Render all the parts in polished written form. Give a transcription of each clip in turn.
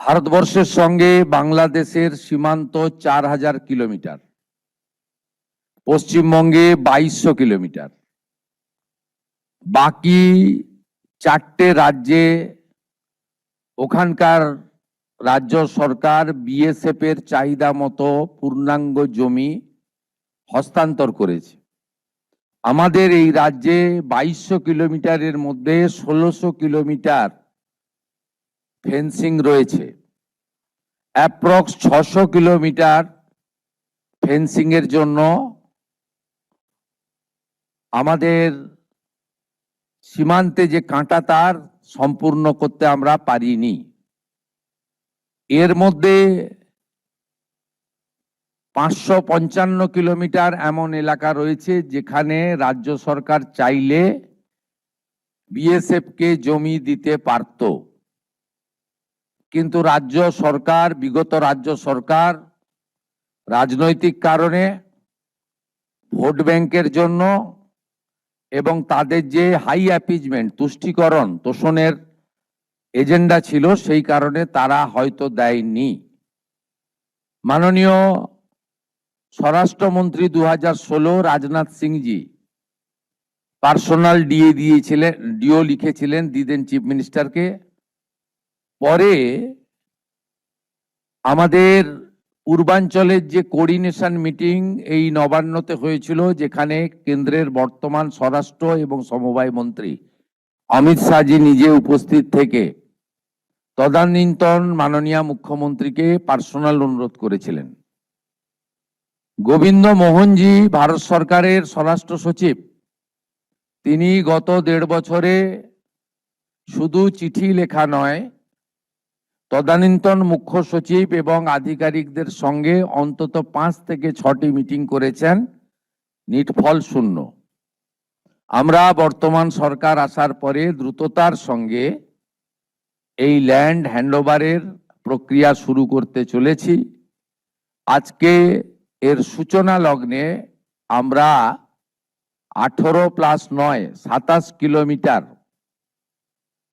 ভারতবর্ষের সঙ্গে বাংলাদেশের সীমান্ত 4000 কিলোমিটার, পশ্চিমবঙ্গে 2200 কিলোমিটার। বাকি 4টে রাজ্যে ওখানকার রাজ্য সরকার বিএসএফ এর চাহিদা মতো পূর্ণাঙ্গ জমি হস্তান্তর করেছে। আমাদের এই রাজ্যে 2200 কিলোমিটারের মধ্যে 1600 কিলোমিটার ফেন্সিং রয়েছে। অ্যাপ্রক্স 600 কিলোমিটার ফেন্সিং এর জন্য আমাদের সীমান্তে যে কাঁটা তার সম্পূর্ণ করতে আমরা পারিনি। এর মধ্যে 555 কিলোমিটার এমন এলাকা রয়েছে যেখানে রাজ্য সরকার চাইলে বিএসএফ কে জমি দিতে পারত, কিন্তু বিগত রাজ্য সরকার রাজনৈতিক কারণে, ভোট ব্যাংকের জন্য এবং তাদের যে হাই অ্যাপিজমেন্ট তুষ্টিকরণ তোষণের এজেন্ডা ছিল, সেই কারণে তারা হয়তো দেয়নি। মাননীয় স্বরাষ্ট্রমন্ত্রী 2016 রাজনাথ সিংজি পার্সোনাল ডিও লিখেছিলেন, দিলেন চিফ মিনিস্টারকে। পরে আমাদের পূর্বাঞ্চলের যে কোঅর্ডিনেশন মিটিং এই নবান্নতে হয়েছিল, যেখানে কেন্দ্রের বর্তমান স্বরাষ্ট্র এবং সমবায় মন্ত্রী অমিত শাহজি নিজে উপস্থিত থেকে তদানীন্তন মাননীয় মুখ্যমন্ত্রীকে পার্সোনাল অনুরোধ করেছিলেন। গোবিন্দ মোহনজি ভারত সরকারের স্বরাষ্ট্র সচিব, তিনি গত 1.5 বছরে শুধু চিঠি লেখা নয়, তদানীন্তন মুখ্য সচিব এবং আধিকারিকদের সঙ্গে অন্তত 5 থেকে 6টি মিটিং করেছেন, নিটফল শূন্য। আমরা বর্তমান সরকার আসার পরে দ্রুততার সঙ্গে এই ল্যান্ড হ্যান্ডওভারের প্রক্রিয়া শুরু করতে চলেছি। আজকে এর সূচনা লগ্নে আমরা 18+9 27 কিলোমিটার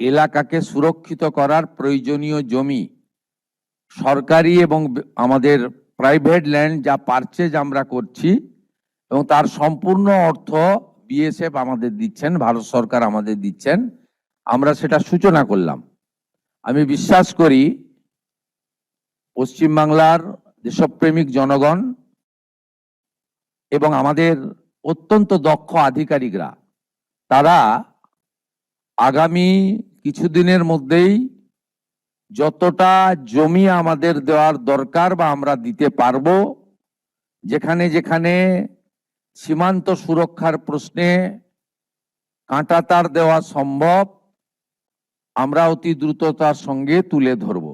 এলাকাকে সুরক্ষিত করার প্রয়োজনীয় জমি, সরকারি এবং আমাদের প্রাইভেট ল্যান্ড যা পারচেজ আমরা করছি, এবং তার সম্পূর্ণ অর্থ বিএসএফ আমাদের দিচ্ছেন, ভারত সরকার আমাদের দিচ্ছেন, আমরা সেটা সূচনা করলাম। আমি বিশ্বাস করি পশ্চিমবাংলার দেশপ্রেমিক জনগণ এবং আমাদের অত্যন্ত দক্ষ আধিকারিকরা, তারা আগামী কিছুদিনের মধ্যেই যতটা জমি আমাদের দেওয়ার দরকার বা আমরা দিতে পারবো, যেখানে যেখানে সীমান্ত সুরক্ষার প্রশ্নে কাঁটাতার দেওয়া সম্ভব, আমরা অতি দ্রুততার সঙ্গে তুলে ধরব।